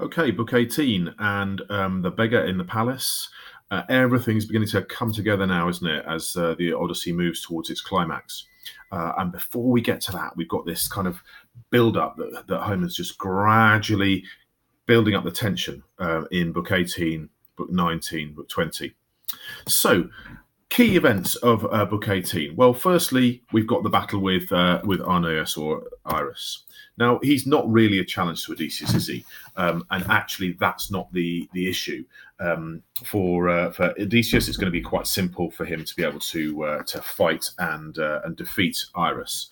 Okay, book 18 and the beggar in the palace. Everything's beginning to come together now, isn't it, as the Odyssey moves towards its climax. And before we get to that, we've got this kind of build-up that Homer's just gradually building up the tension in book 18, book 19, book 20. So, key events of book 18. Well, firstly, we've got the battle with Arneas or Iris. Now, he's not really a challenge to Odysseus, is he? And actually, that's not the issue. For Odysseus, it's going to be quite simple for him to be able to fight and defeat Iris.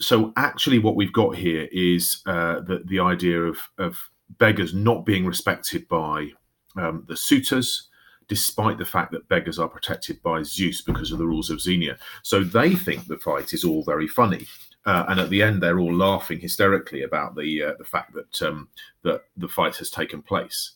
So actually, what we've got here is the idea of beggars not being respected by the suitors, despite the fact that beggars are protected by Zeus because of the rules of Xenia. So they think the fight is all very funny. And at the end, they're all laughing hysterically about the fact that the fight has taken place.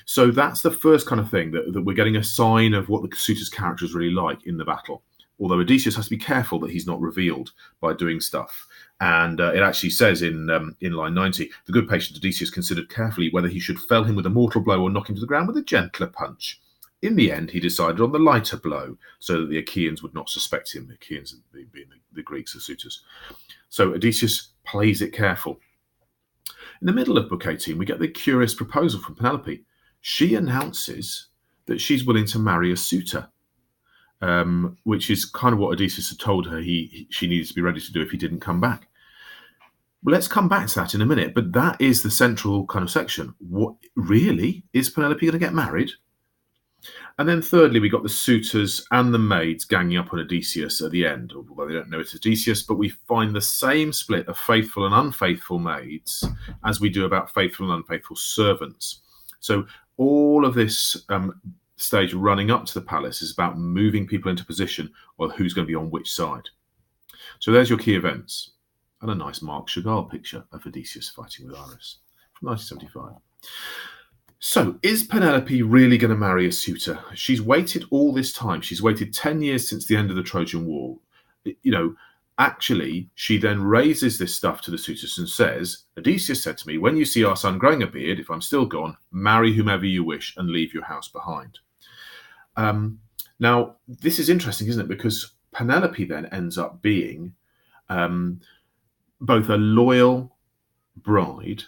So that's the first kind of thing, that we're getting a sign of what the suitor's character is really like in the battle. Although Odysseus has to be careful that he's not revealed by doing stuff. And it actually says in line 90, the good patient Odysseus considered carefully whether he should fell him with a mortal blow or knock him to the ground with a gentler punch. In the end, he decided on the lighter blow, so that the Achaeans would not suspect him, the Achaeans being the Greeks, the suitors. So Odysseus plays it careful. In the middle of book 18, we get the curious proposal from Penelope. She announces that she's willing to marry a suitor. Which is kind of what Odysseus had told her she needed to be ready to do if he didn't come back. Well, let's come back to that in a minute, but that is the central kind of section. What really is Penelope going to get married? And then thirdly, we got the suitors and the maids ganging up on Odysseus at the end, although they don't know it's Odysseus, but we find the same split of faithful and unfaithful maids as we do about faithful and unfaithful servants. So all of this stage running up to the palace is about moving people into position or who's going to be on which side. So there's your key events and a nice Marc Chagall picture of Odysseus fighting with Iris from 1975. So is Penelope really going to marry a suitor? She's waited all this time. She's waited 10 years since the end of the Trojan War. Actually, she then raises this stuff to the suitors and says, Odysseus said to me, when you see our son growing a beard, if I'm still gone, marry whomever you wish and leave your house behind. Now, this is interesting, isn't it? Because Penelope then ends up being both a loyal bride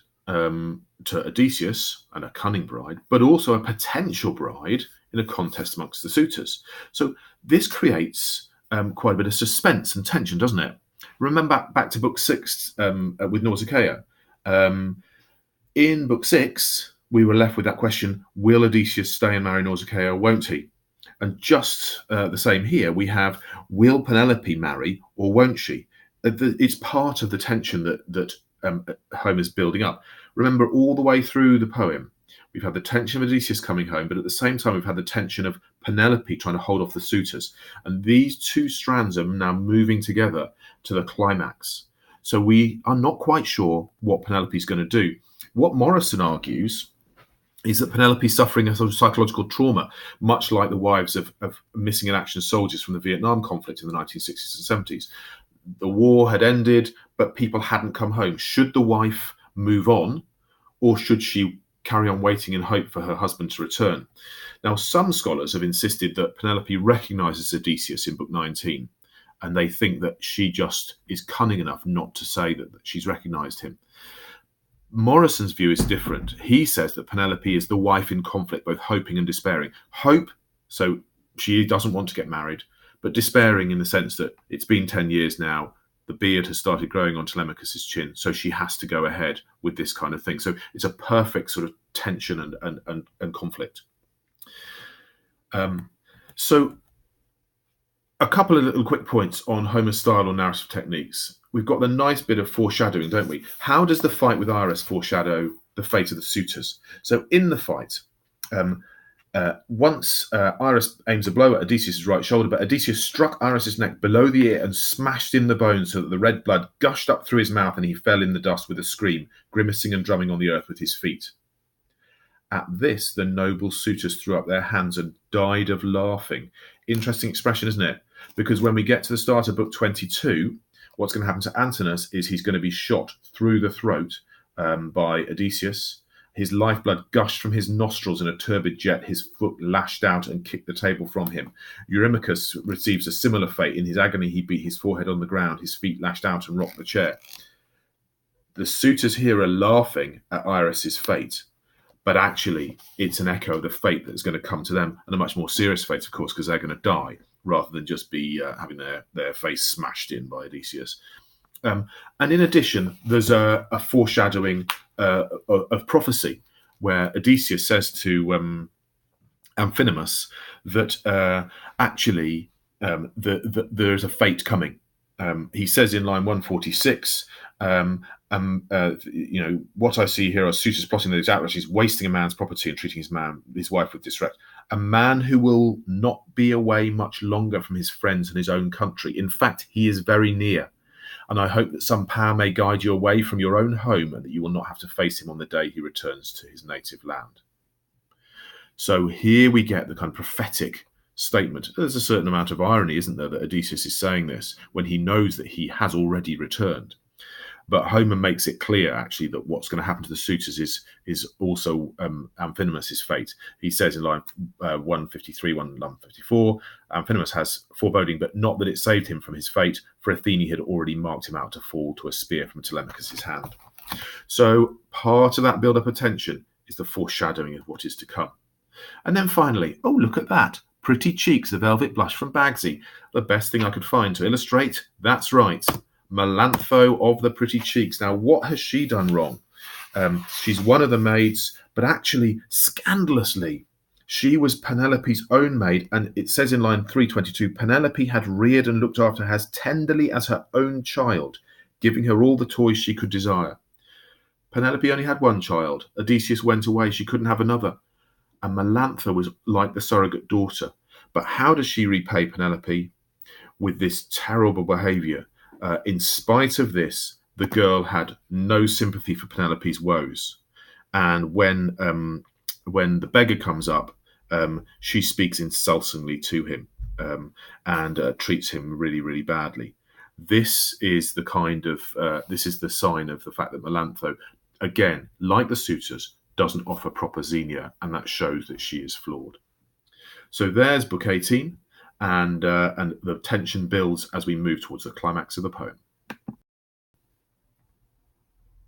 to Odysseus and a cunning bride, but also a potential bride in a contest amongst the suitors. So this creates quite a bit of suspense and tension, doesn't it? Remember back to book 6 with Nausicaa. In book 6, we were left with that question, will Odysseus stay and marry Nausicaa or won't he? And just the same here, we have, will Penelope marry or won't she? It's part of the tension that Homer's building up. Remember, all the way through the poem, we've had the tension of Odysseus coming home, but at the same time, we've had the tension of Penelope trying to hold off the suitors. And these two strands are now moving together to the climax. So we are not quite sure what Penelope's going to do. What Morrison argues is that Penelope's suffering a sort of psychological trauma, much like the wives of missing in action soldiers from the Vietnam conflict in the 1960s and 70s. The war had ended, but people hadn't come home. Should the wife move on, or should she carry on waiting in hope for her husband to return? Now, some scholars have insisted that Penelope recognises Odysseus in book 19, and they think that she just is cunning enough not to say that she's recognised him. Morrison's view is different. He says that Penelope is the wife in conflict, both hoping and despairing. Hope, so she doesn't want to get married, but despairing in the sense that it's been 10 years now, the beard has started growing on Telemachus's chin, so she has to go ahead with this kind of thing. So it's a perfect sort of tension and conflict. So a couple of little quick points on Homer's style or narrative techniques. We've got the nice bit of foreshadowing, don't we? How does the fight with Iris foreshadow the fate of the suitors? So in the fight, once Iris aims a blow at Odysseus' right shoulder, but Odysseus struck Iris' neck below the ear and smashed in the bone so that the red blood gushed up through his mouth and he fell in the dust with a scream, grimacing and drumming on the earth with his feet. At this, the noble suitors threw up their hands and died of laughing. Interesting expression, isn't it? Because when we get to the start of book 22, what's going to happen to Antinous is he's going to be shot through the throat by Odysseus. His lifeblood gushed from his nostrils in a turbid jet. His foot lashed out and kicked the table from him. Eurymachus receives a similar fate. In his agony, he beat his forehead on the ground. His feet lashed out and rocked the chair. The suitors here are laughing at Iris's fate, but actually it's an echo of the fate that's going to come to them, and a much more serious fate, of course, because they're going to die rather than just be having their face smashed in by Odysseus. And in addition, there's a foreshadowing of prophecy, where Odysseus says to Amphinomus that actually there's a fate coming. He says in line 146, what I see here are suitors plotting those outrages, wasting a man's property and treating his wife with disrespect. A man who will not be away much longer from his friends and his own country. In fact, he is very near. And I hope that some power may guide you away from your own home and that you will not have to face him on the day he returns to his native land. So here we get the kind of prophetic statement. There's a certain amount of irony, isn't there, that Odysseus is saying this when he knows that he has already returned. But Homer makes it clear, actually, that what's going to happen to the suitors is also Amphinomus's fate. He says in line 153, 154, Amphinomus has foreboding, but not that it saved him from his fate, for Athene had already marked him out to fall to a spear from Telemachus's hand. So part of that build-up of tension is the foreshadowing of what is to come. And then finally, oh, look at that. Pretty Cheeks, the velvet blush from Bagsy. The best thing I could find to illustrate. That's right. Melantho of the Pretty Cheeks. Now, what has she done wrong? She's one of the maids, but actually, scandalously, she was Penelope's own maid, and it says in line 322, Penelope had reared and looked after her as tenderly as her own child, giving her all the toys she could desire. Penelope only had one child. Odysseus went away. She couldn't have another. And Melantho was like the surrogate daughter. But how does she repay Penelope? With this terrible behaviour. In spite of this, the girl had no sympathy for Penelope's woes. And when the beggar comes up, she speaks insultingly to him and treats him really, really badly. This is the sign of the fact that Melantho, again, like the suitors, doesn't offer proper xenia, and that shows that she is flawed. So there's book 18. And the tension builds as we move towards the climax of the poem.